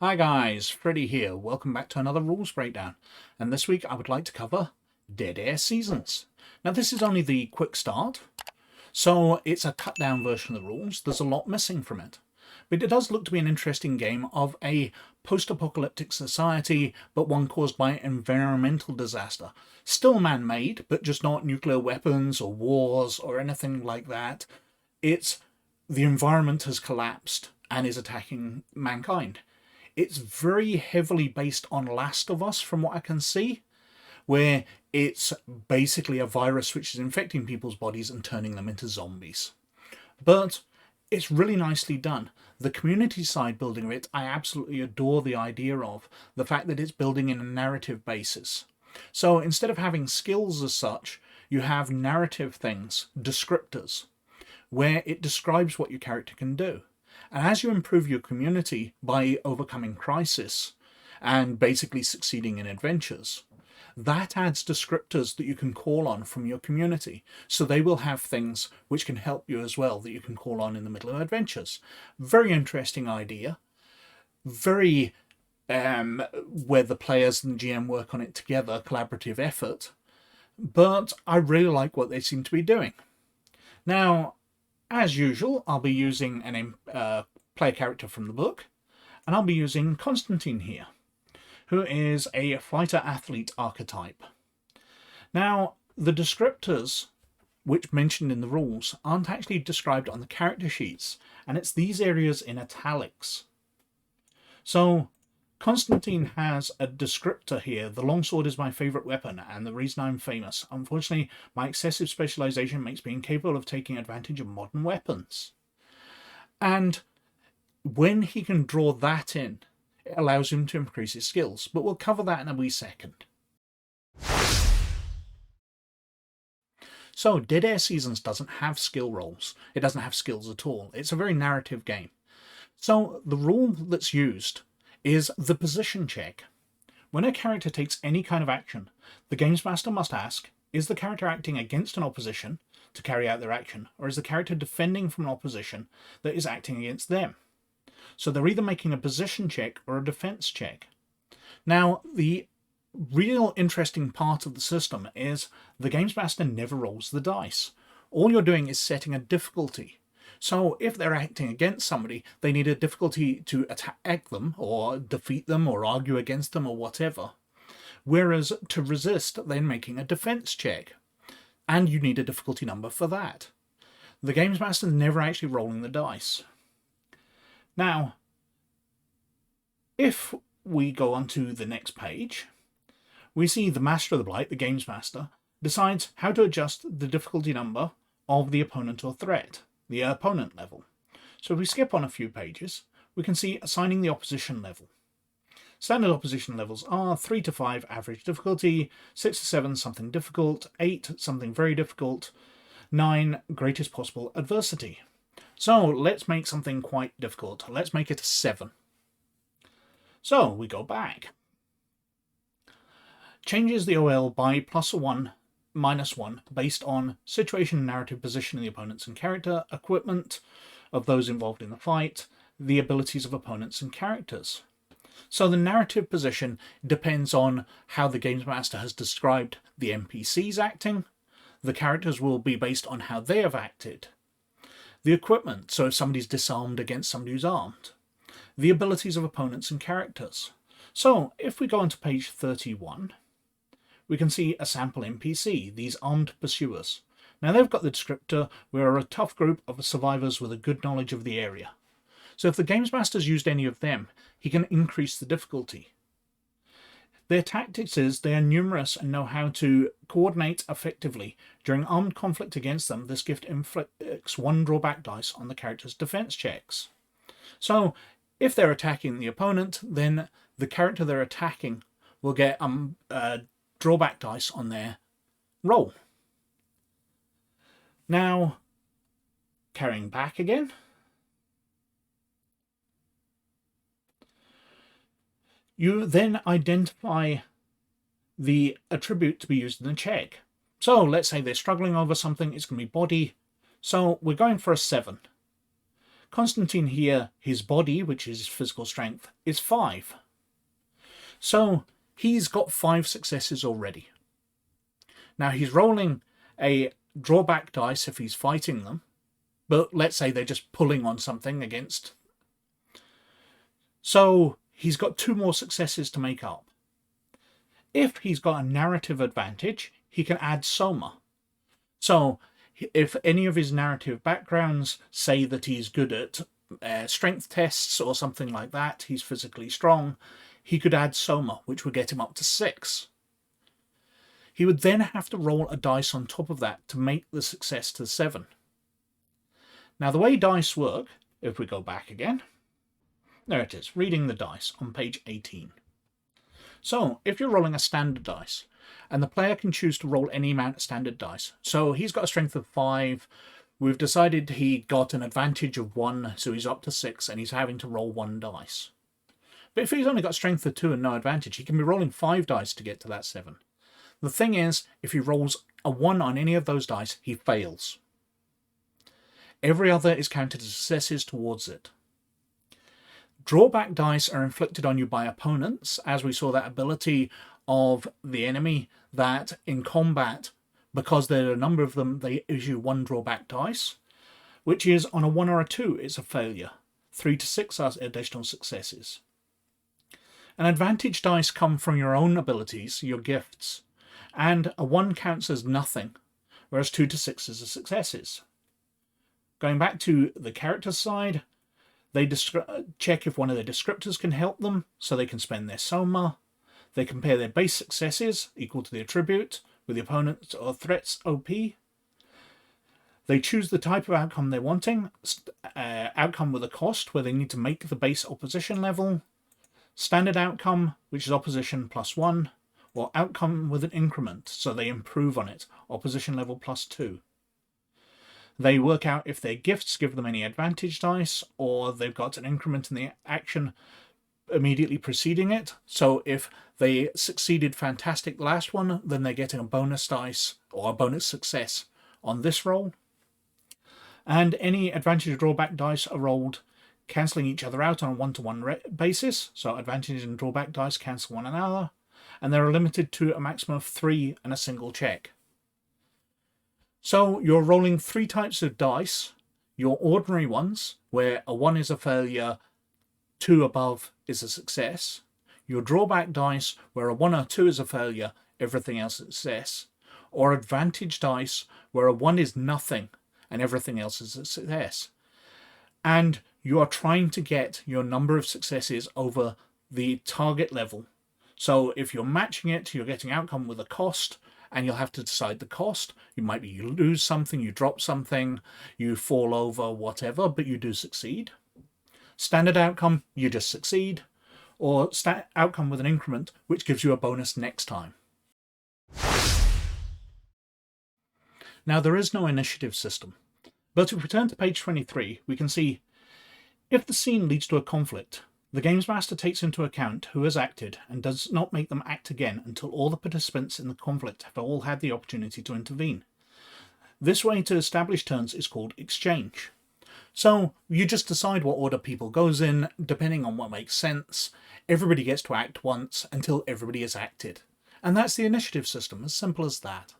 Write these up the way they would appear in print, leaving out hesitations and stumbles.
Hi guys, Freddy here. Welcome back to another rules breakdown. And this week I would like to cover Dead Air Seasons. Now this is only the quick start, so it's a cut down version of the rules. There's a lot missing from it. But it does look to be an interesting game of a post-apocalyptic society, but one caused by environmental disaster. Still man-made, but just not nuclear weapons or wars or anything like that. It's the environment has collapsed and is attacking mankind. It's very heavily based on Last of Us, from what I can see, where it's basically a virus which is infecting people's bodies and turning them into zombies. But it's really nicely done. The community side building of it, I absolutely adore the idea of. The fact that it's building in a narrative basis. So instead of having skills as such, you have narrative things, descriptors, where it describes what your character can do. And as you improve your community by overcoming crisis and basically succeeding in adventures, that adds descriptors that you can call on from your community. So they will have things which can help you as well that you can call on in the middle of adventures. Very interesting idea. Very where the players and the GM work on it together, collaborative effort. But I really like what they seem to be doing. Now, as usual, I'll be using a player character from the book, and I'll be using Constantine here, who is a fighter-athlete archetype. Now, the descriptors which mentioned in the rules aren't actually described on the character sheets, and it's these areas in italics. So, Constantine has a descriptor here. The longsword is my favourite weapon and the reason I'm famous. Unfortunately, my excessive specialisation makes me incapable of taking advantage of modern weapons. And when he can draw that in, it allows him to increase his skills. But we'll cover that in a wee second. So, Dead Air Seasons doesn't have skill rolls. It doesn't have skills at all. It's a very narrative game. So, the rule that's used is the position check. When a character takes any kind of action, the Games Master must ask, is the character acting against an opposition to carry out their action, or is the character defending from an opposition that is acting against them? So they're either making a position check or a defense check. Now, the real interesting part of the system is the Games Master never rolls the dice. All you're doing is setting a difficulty. So if they're acting against somebody, they need a difficulty to attack them or defeat them or argue against them or whatever. Whereas to resist, they're making a defense check. And you need a difficulty number for that. The Games Master is never actually rolling the dice. Now, if we go on to the next page, we see the Master of the Blight, the Games Master, decides how to adjust the difficulty number of the opponent or threat. The opponent level. So if we skip on a few pages, we can see assigning the opposition level. Standard opposition levels are 3 to 5 average difficulty, 6 to 7 something difficult, 8 something very difficult, 9 greatest possible adversity. So let's make something quite difficult. Let's make it a 7. So we go back. Changes the OL by +1 -1 based on situation and narrative position of the opponents and character, equipment of those involved in the fight, the abilities of opponents and characters. So the narrative position depends on how the Games Master has described the NPCs acting. The characters will be based on how they have acted. The equipment, so if somebody's disarmed against somebody who's armed. The abilities of opponents and characters. So if we go on to page 31, we can see a sample NPC, these armed pursuers. Now they've got the descriptor, we're a tough group of survivors with a good knowledge of the area. So if the Games Master's used any of them, he can increase the difficulty. Their tactics is they are numerous and know how to coordinate effectively. During armed conflict against them, this gift inflicts 1 drawback dice on the character's defense checks. So if they're attacking the opponent, then the character they're attacking will get drawback dice on their roll. Now, carrying back again. You then identify the attribute to be used in the check. So let's say they're struggling over something, it's going to be body. So we're going for a 7. Constantine here, his body, which is his physical strength, is 5. So he's got 5 successes already. Now he's rolling a drawback dice if he's fighting them, but let's say they're just pulling on something against. So he's got 2 more successes to make up. If he's got a narrative advantage, he can add soma. So if any of his narrative backgrounds say that he's good at strength tests or something like that, he's physically strong, he could add soma, which would get him up to 6. He would then have to roll a dice on top of that to make the success to 7. Now the way dice work, if we go back again, there it is, reading the dice on page 18. So if you're rolling a standard dice, and the player can choose to roll any amount of standard dice. So he's got a strength of 5. We've decided he got an advantage of 1, so he's up to 6, and he's having to roll 1 dice. But if he's only got strength of 2 and no advantage, he can be rolling 5 dice to get to that 7. The thing is, if he rolls a 1 on any of those dice, he fails. Every other is counted as successes towards it. Drawback dice are inflicted on you by opponents, as we saw that ability of the enemy that in combat, because there are a number of them, they issue 1 drawback dice, which is on a 1 or a 2, it's a failure. 3 to 6 are additional successes. An advantage dice come from your own abilities, your gifts, and a 1 counts as nothing, whereas 2 to 6 is successes. Going back to the character side, they check if one of their descriptors can help them, so they can spend their soma. They compare their base successes, equal to the attribute, with the opponent's or threat's OP. They choose the type of outcome they're wanting, outcome with a cost, where they need to make the base opposition level, standard outcome, which is opposition +1, or outcome with an increment, so they improve on it, opposition level +2. They work out if their gifts give them any advantage dice, or they've got an increment in the action immediately preceding it. So if they succeeded fantastic the last one, then they're getting a bonus dice or a bonus success on this roll. And any advantage or drawback dice are rolled cancelling each other out on a 1-to-1 basis. So advantage and drawback dice cancel one another, and they're limited to a maximum of 3 and a single check. So you're rolling 3 types of dice. Your ordinary ones, where a 1 is a failure, 2 above is a success. Your drawback dice, where a 1 or 2 is a failure, everything else is a success. Or advantage dice, where a 1 is nothing and everything else is a success. And you are trying to get your number of successes over the target level. So if you're matching it, you're getting outcome with a cost, and you'll have to decide the cost. You lose something, you drop something, you fall over, whatever, but you do succeed. Standard outcome, you just succeed. Or outcome with an increment, which gives you a bonus next time. Now, there is no initiative system, but if we turn to page 23, we can see if the scene leads to a conflict, the Games Master takes into account who has acted and does not make them act again until all the participants in the conflict have all had the opportunity to intervene. This way to establish turns is called exchange. So you just decide what order people goes in, depending on what makes sense. Everybody gets to act once until everybody has acted. And that's the initiative system, as simple as that.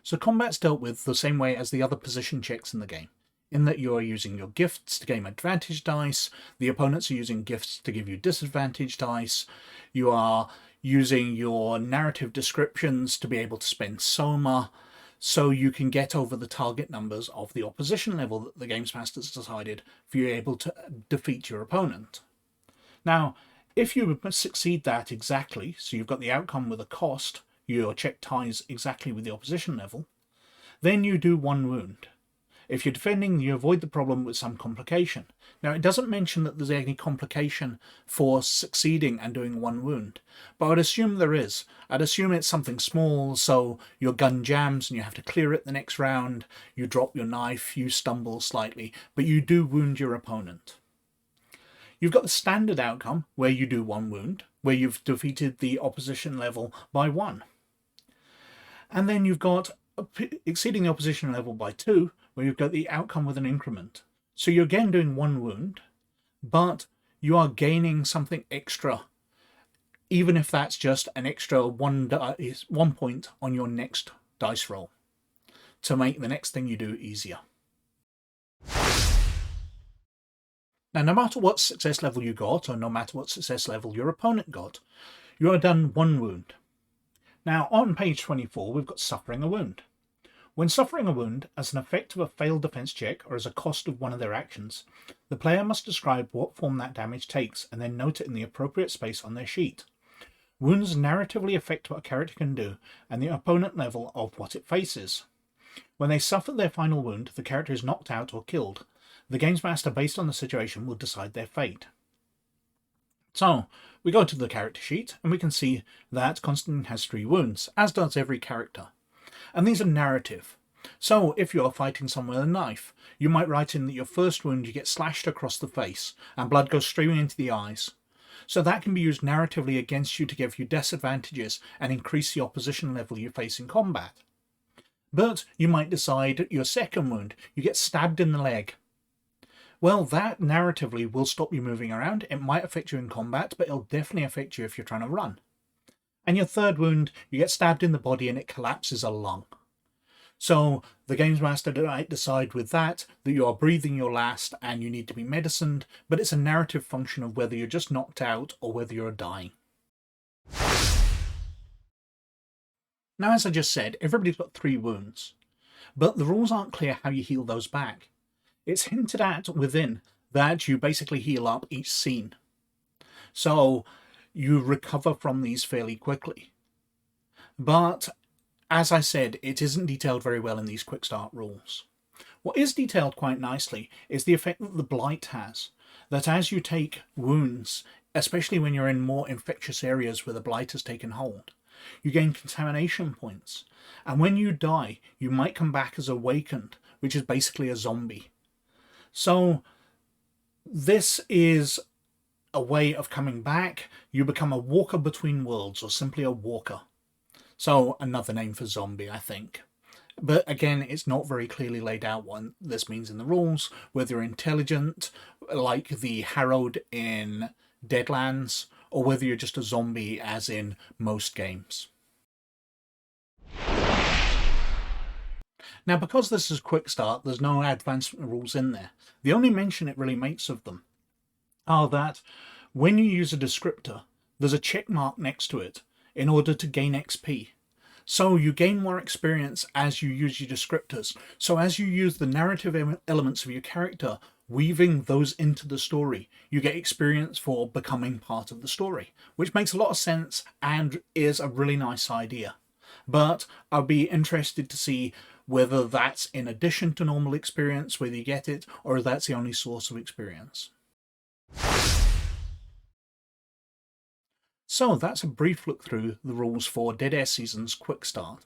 So combat's dealt with the same way as the other position checks in the game, in that you are using your gifts to gain advantage dice, the opponents are using gifts to give you disadvantage dice, you are using your narrative descriptions to be able to spend soma, so you can get over the target numbers of the opposition level that the Games Master's decided for you able to defeat your opponent. Now, if you succeed that exactly, so you've got the outcome with a cost, your check ties exactly with the opposition level, then you do 1 wound. If you're defending, you avoid the problem with some complication. Now, it doesn't mention that there's any complication for succeeding and doing 1 wound, but I'd assume there is. I'd assume it's something small, so your gun jams and you have to clear it the next round, you drop your knife, you stumble slightly, but you do wound your opponent. You've got the standard outcome, where you do 1 wound, where you've defeated the opposition level by 1. And then you've got exceeding the opposition level by 2, where you've got the outcome with an increment. So you're again doing 1 wound, but you are gaining something extra, even if that's just an extra 1 point on your next dice roll, to make the next thing you do easier. Now, no matter what success level you got, or no matter what success level your opponent got, you are done 1 wound. Now, on page 24, we've got suffering a wound. When suffering a wound, as an effect of a failed defense check or as a cost of one of their actions, the player must describe what form that damage takes and then note it in the appropriate space on their sheet. Wounds narratively affect what a character can do and the opponent level of what it faces. When they suffer their final wound, the character is knocked out or killed. The Games Master, based on the situation, will decide their fate. So, we go to the character sheet and we can see that Constantine has 3 wounds, as does every character. And these are narrative. So if you're fighting someone with a knife, you might write in that your first wound you get slashed across the face and blood goes streaming into the eyes. So that can be used narratively against you to give you disadvantages and increase the opposition level you face in combat. But you might decide your second wound, you get stabbed in the leg. Well, that narratively will stop you moving around. It might affect you in combat, but it'll definitely affect you if you're trying to run. And your third wound, you get stabbed in the body and it collapses a lung. So the Games Master might decide with that you are breathing your last and you need to be medicined, but it's a narrative function of whether you're just knocked out or whether you're dying. Now, as I just said, everybody's got 3 wounds, but the rules aren't clear how you heal those back. It's hinted at within that you basically heal up each scene. So you recover from these fairly quickly. But, as I said, it isn't detailed very well in these quick start rules. What is detailed quite nicely is the effect that the Blight has. That as you take wounds, especially when you're in more infectious areas where the Blight has taken hold, you gain contamination points. And when you die, you might come back as awakened, which is basically a zombie. So this is a way of coming back. You become a walker between worlds, or simply a walker. So another name for zombie, I think. But again, it's not very clearly laid out what this means in the rules, whether you're intelligent, like the Harrowed in Deadlands, or whether you're just a zombie, as in most games. Now, because this is quick start, there's no advancement rules in there. The only mention it really makes of them are that when you use a descriptor, there's a check mark next to it in order to gain XP. So you gain more experience as you use your descriptors. So as you use the narrative elements of your character, weaving those into the story, you get experience for becoming part of the story, which makes a lot of sense and is a really nice idea. But I'll be interested to see whether that's in addition to normal experience, whether you get it, or that's the only source of experience. So that's a brief look through the rules for Dead Air Season's Quick Start.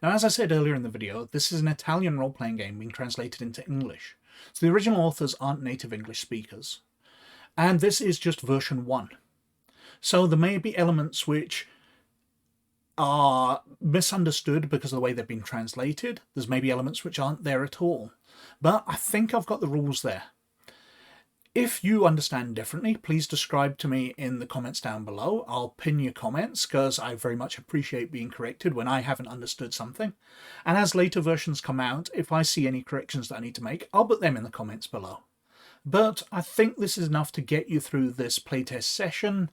Now, as I said earlier in the video, this is an Italian role-playing game being translated into English. So the original authors aren't native English speakers. And this is just version 1. So there may be elements which are misunderstood because of the way they've been translated. There's maybe elements which aren't there at all. But I think I've got the rules there. If you understand differently, please describe to me in the comments down below. I'll pin your comments because I very much appreciate being corrected when I haven't understood something. And as later versions come out, if I see any corrections that I need to make, I'll put them in the comments below. But I think this is enough to get you through this playtest session,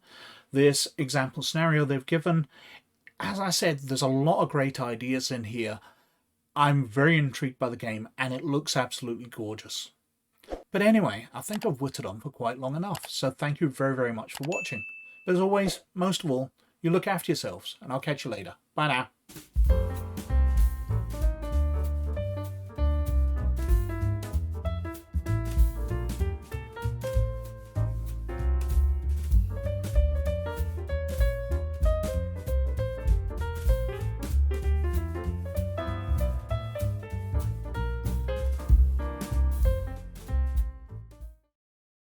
this example scenario they've given. As I said, there's a lot of great ideas in here. I'm very intrigued by the game and it looks absolutely gorgeous. But anyway, I think I've whittled on for quite long enough, so thank you very, very much for watching. But as always, most of all, you look after yourselves, and I'll catch you later. Bye now.